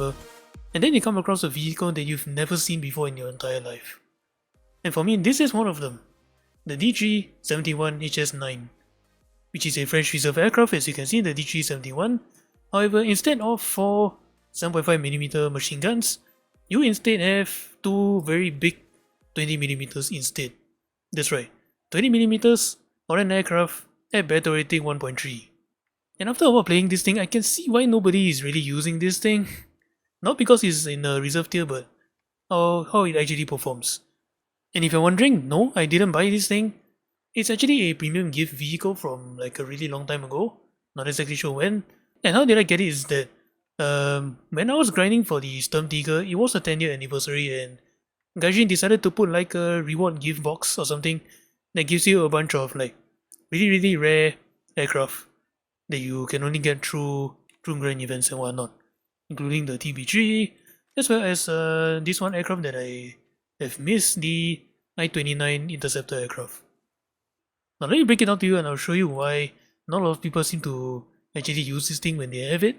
and then you come across a vehicle that you've never seen before in your entire life. And for me, this is one of them, the D371 HS9, which is a French reserve aircraft, as you can see in the D371. However, instead of 4 7.5mm machine guns, you instead have 2 very big 20mm instead. That's right, 20mm on an aircraft at battle rating 1.3. And after a while playing this thing, I can see why nobody is really using this thing. Not because it's in a reserve tier, but how it actually performs. And if you're wondering, no, I didn't buy this thing. It's actually a premium gift vehicle from like a really long time ago. Not exactly sure when. And how did I get it is that when I was grinding for the Sturm Tiger, it was a 10-year anniversary, and Gaijin decided to put like a reward gift box or something that gives you a bunch of like really rare aircraft that you can only get through grand events and whatnot, including the TB3, as well as this one aircraft that I have missed, the I-29 interceptor aircraft. Now let me break it down to you and I'll show you why not a lot of people seem to actually use this thing when they have it.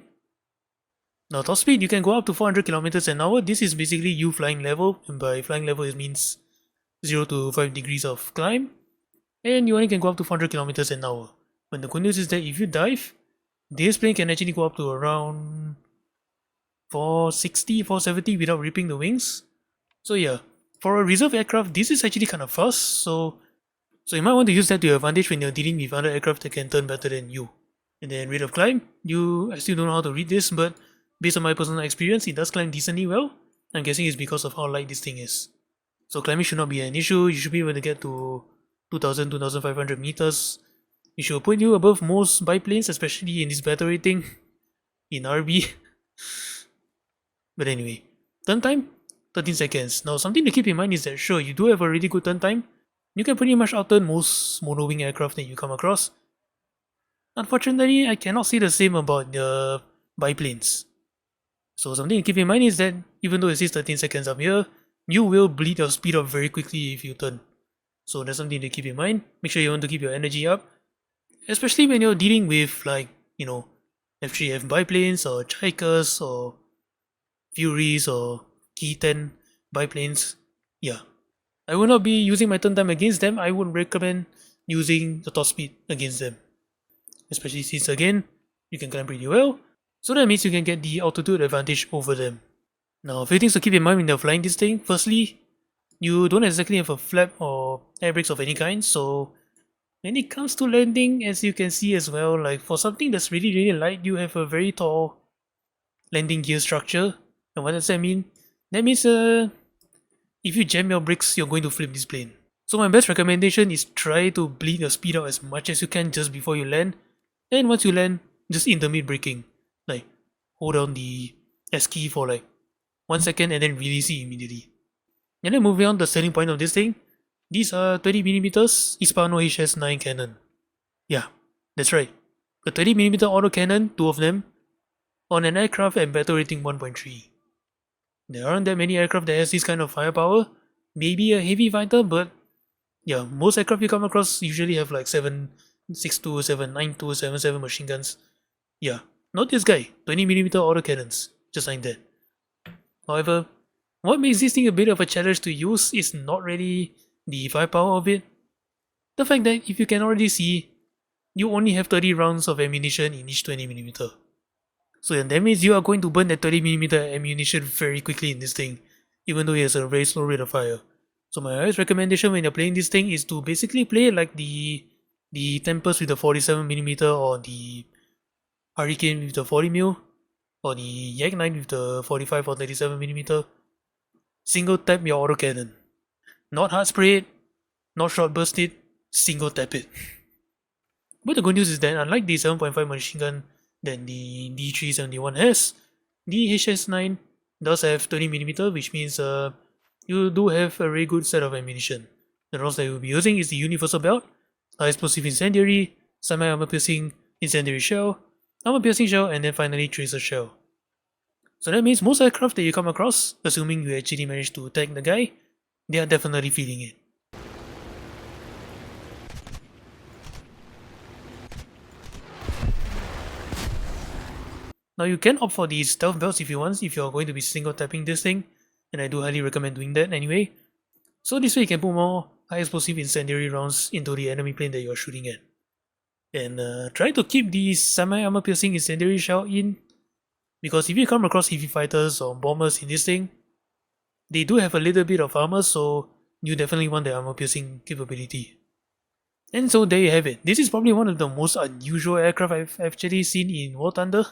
Now top speed, you can go up to 400 km an hour. This is basically you flying level, and by flying level it means 0 to 5 degrees of climb, and you only can go up to 400 km an hour. But the good news is that if you dive, this plane can actually go up to around 460, 470 without ripping the wings. So yeah, for a reserve aircraft, this is actually kind of fast, so you might want to use that to your advantage when you're dealing with other aircraft that can turn better than you. And then rate of climb, I still don't know how to read this, but based on my personal experience, it does climb decently well. I'm guessing it's because of how light this thing is. So climbing should not be an issue. You should be able to get to 2000, 2500 meters. It should put you above most biplanes, especially in this battle rating in RB. But anyway, turn time 13 seconds. Now something to keep in mind is that sure, you do have a really good turn time. You can pretty much outturn most monowing aircraft that you come across. Unfortunately, I cannot say the same about the biplanes. So something to keep in mind is that even though it says 13 seconds up here, you will bleed your speed up very quickly if you turn. So that's something to keep in mind. Make sure you want to keep your energy up, especially when you're dealing with like, F3F biplanes or Chaikas or Furies or Ki-10 biplanes. Yeah, I will not be using my turn time against them. I would recommend using the top speed against them, especially since again, you can climb pretty well. So that means you can get the altitude advantage over them. Now, a few things to keep in mind when you're flying this thing. Firstly, you don't exactly have a flap or air brakes of any kind, so when it comes to landing, as you can see as well, like for something that's really light, you have a very tall landing gear structure. And what does that mean? That means if you jam your brakes, you're going to flip this plane. So my best recommendation is try to bleed your speed out as much as you can just before you land. And once you land, just intermit braking. Like, hold down the S key for like 1 second and then release it immediately. And then moving on to the selling point of this thing. These are 20mm Hispano HS9 cannon. Yeah, that's right. A 20mm auto cannon, 2 of them, on an aircraft at battle rating 1.3. There aren't that many aircraft that has this kind of firepower. Maybe a heavy fighter, but yeah, most aircraft you come across usually have like 7.62, 7.92, 7.7 machine guns. Yeah, not this guy, 20mm autocannons, just like that. However, what makes this thing a bit of a challenge to use is not really the firepower of it. The fact that if you can already see, you only have 30 rounds of ammunition in each 20mm. So that means you are going to burn that 20mm ammunition very quickly in this thing, even though it has a very slow rate of fire. So my highest recommendation when you're playing this thing is to basically play like the Tempest with the 47mm, or the Hurricane with the 40mm, or the Yak-9 with the 45 or 37mm. Single tap your autocannon. Not hard spray it, not short burst it, single tap it. But the good news is that unlike the 7.5 machine gun that the D371 has, the HS9 does have 20mm, which means you do have a very good set of ammunition. The rounds that you'll be using is the Universal Belt, High Explosive Incendiary, Semi-Armor Piercing Incendiary Shell, Armor Piercing Shell, and then finally Tracer Shell. So that means most aircraft that you come across, assuming you actually manage to tag the guy, they are definitely feeling it. Now you can opt for the stealth belts if you want, if you're going to be single tapping this thing, and I do highly recommend doing that anyway. So this way you can put more high explosive incendiary rounds into the enemy plane that you're shooting at. And try to keep the semi-armor piercing incendiary shell in, because if you come across heavy fighters or bombers in this thing, they do have a little bit of armor, so you definitely want the armor piercing capability. And so there you have it. This is probably one of the most unusual aircraft I've actually seen in War Thunder.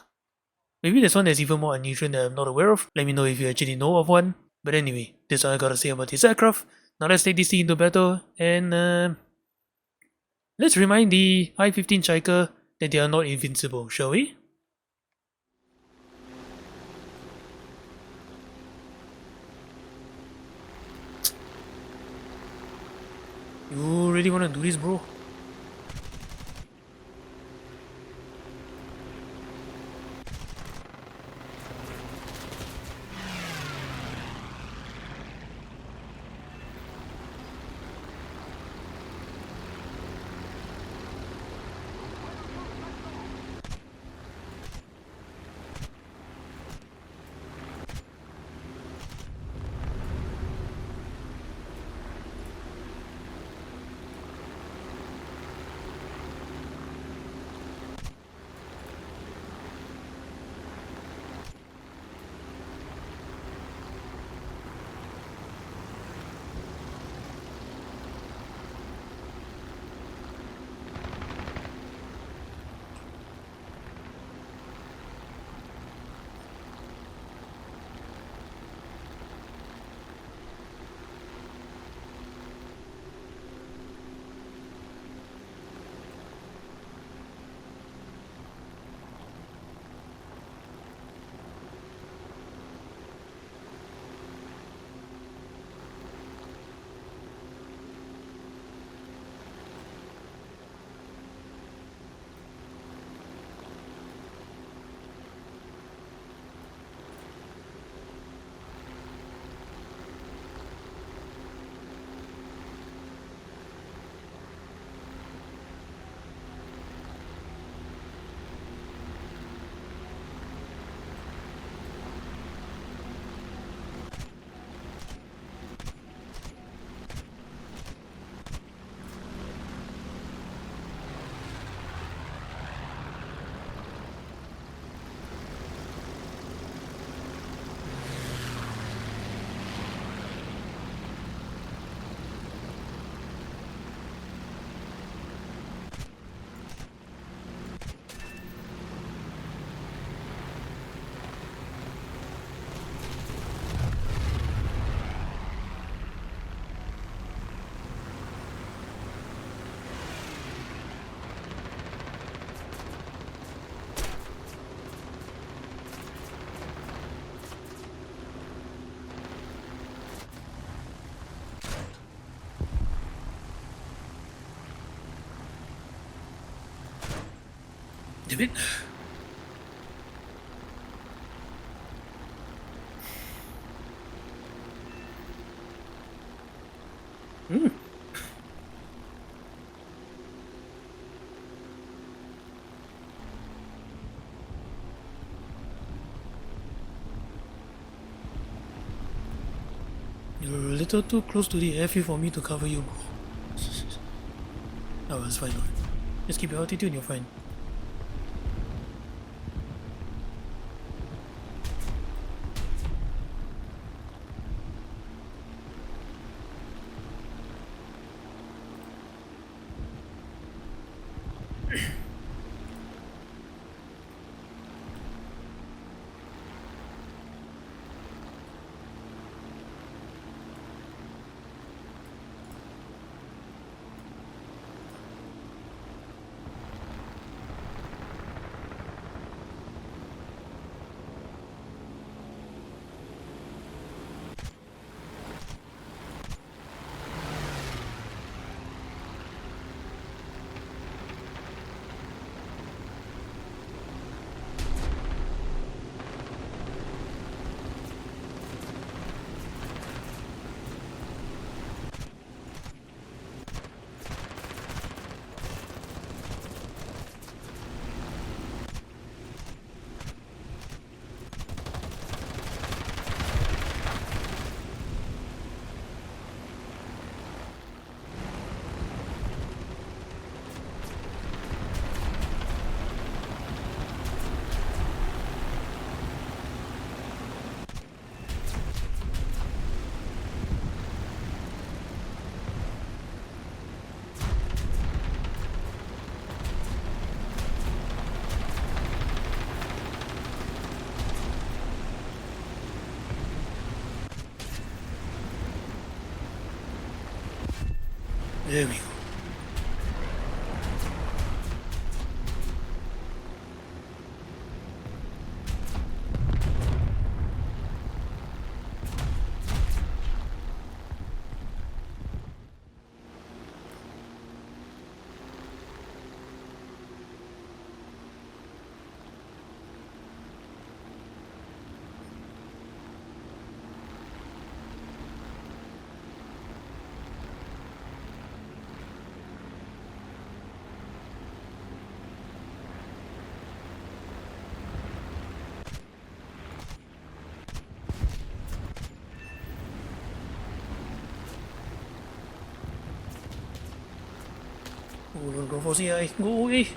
Maybe there's one that's even more unusual that I'm not aware of. Let me know if you actually know of one. But anyway, that's all I gotta say about this aircraft. Now let's take this thing into battle and let's remind the I-15 Chiker that they are not invincible, shall we? You really wanna do this, bro? Damn it. Hmm. You're a little too close to the airfield for me to cover you, bro. Oh, it's fine. Just keep your altitude and you're fine. There we go. Go for CI. Go away.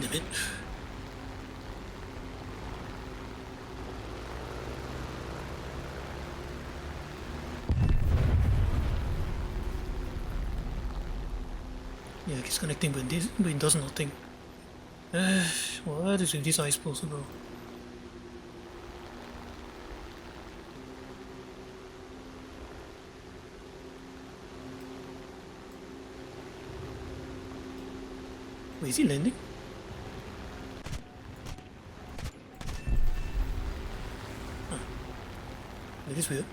Damn it. Yeah, it's connecting, but it does nothing. What is with this eye supposed to go? Wait, is he landing? Huh. That is weird.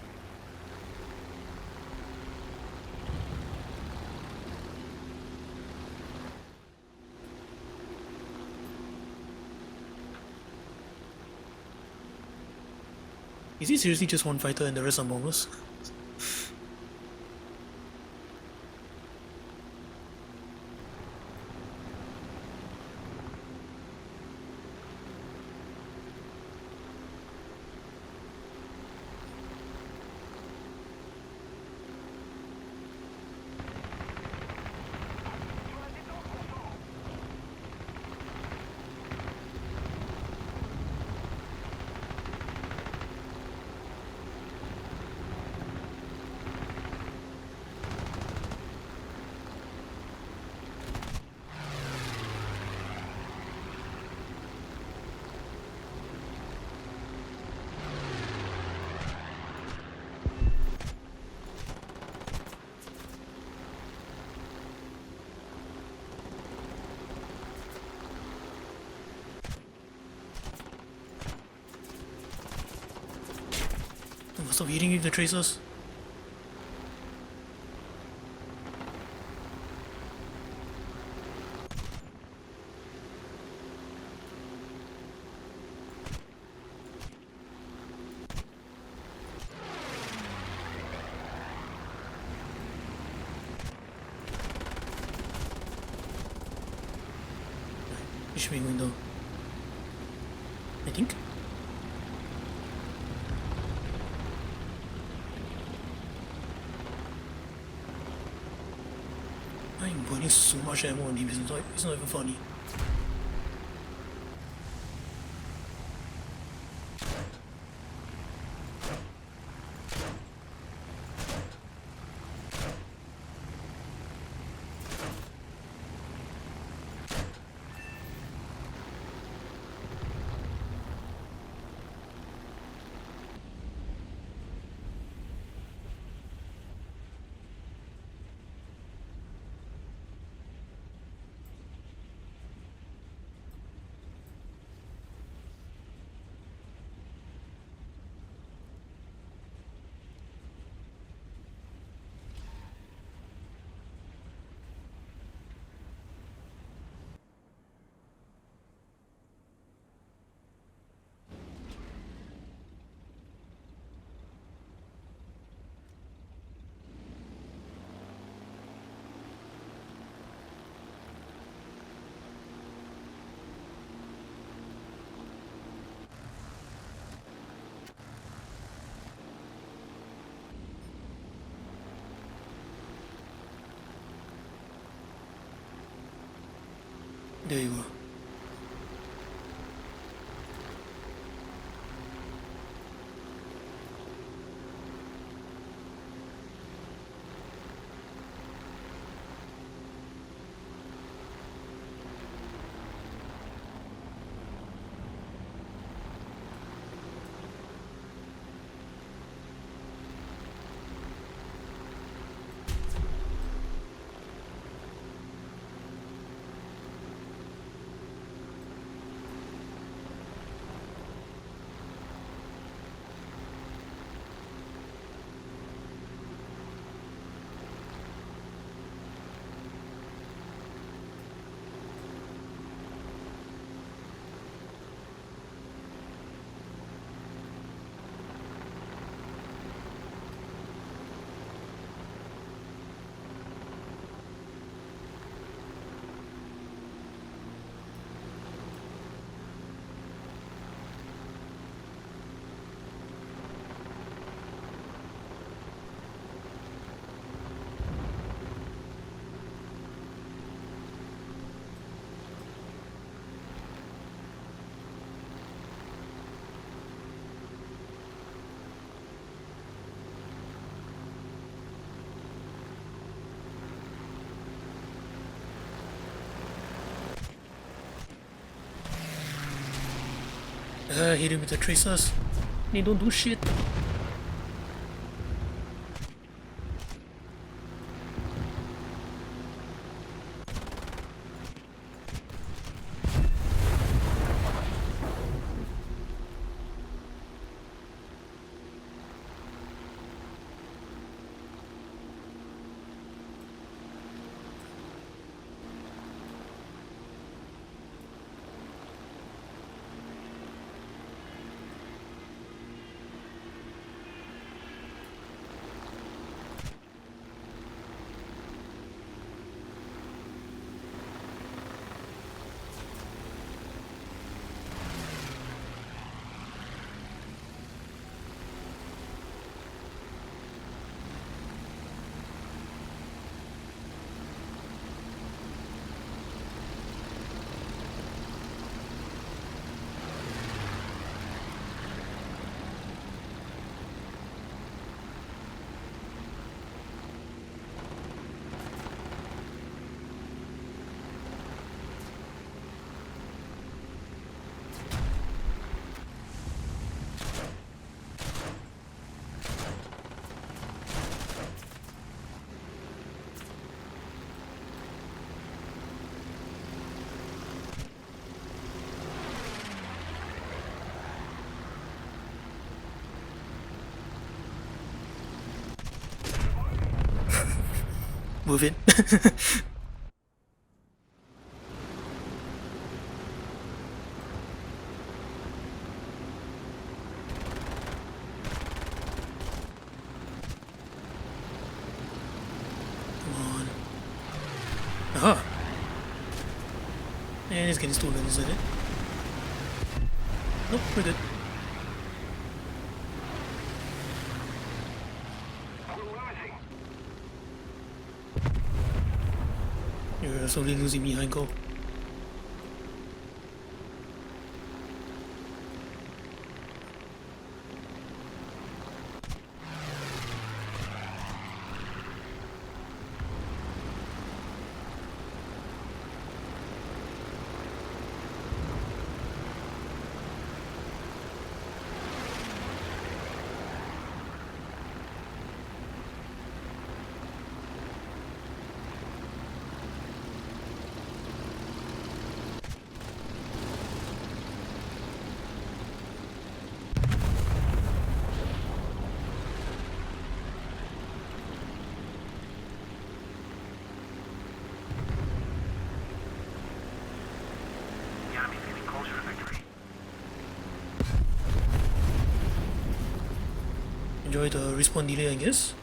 Is he seriously just one fighter and the rest are bombers? Stop eating the tracers. It should be window. I think. I'm burning so much ammo on him, it's not even funny. There you go. Hit him with the tracers. They don't do shit. Move it. Aha! And it's getting stolen, isn't it? Nope, we're good. You're slowly losing me, Heinko. Enjoy the respawn delay, I guess.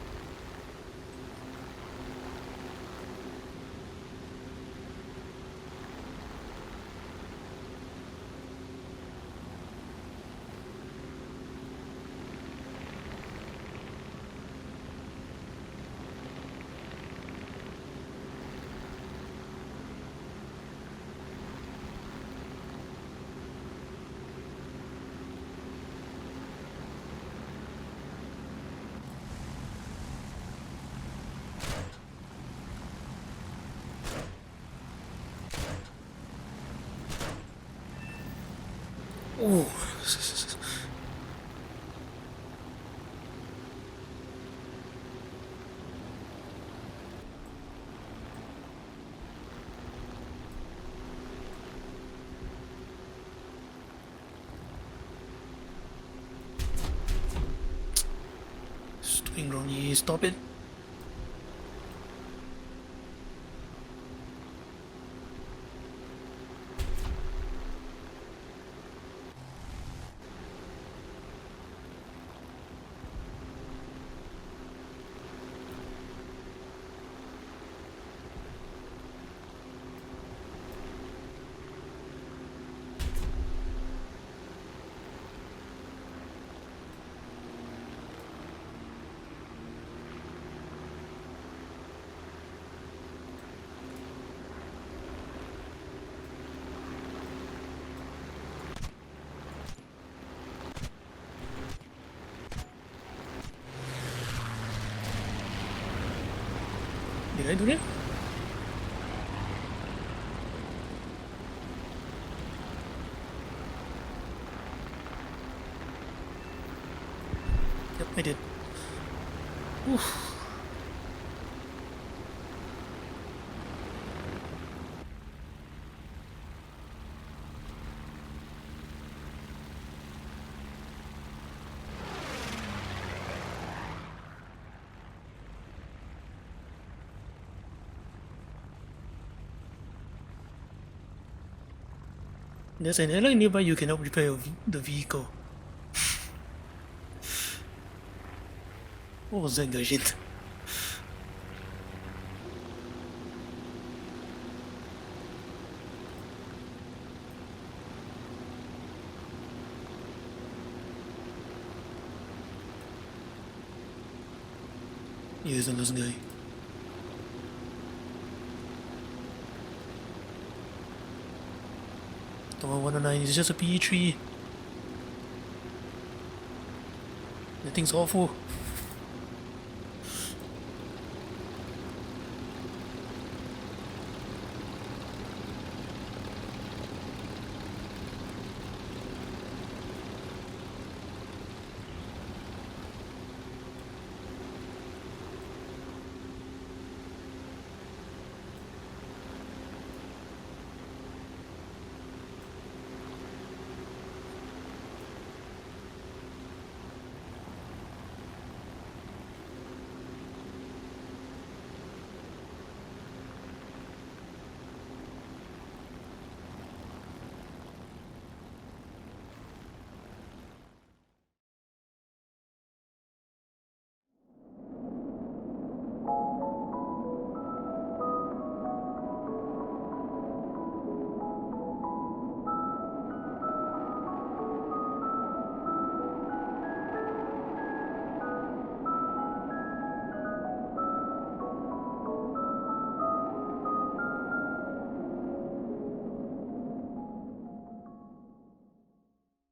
Oh. Doing wrong, stop it. Did I do that? Yep, I did. Oof. There's an airline nearby you can help repair the vehicle. What was that guy shit? Yeah, it's this guy. The 109 is just a PE3. That thing's awful.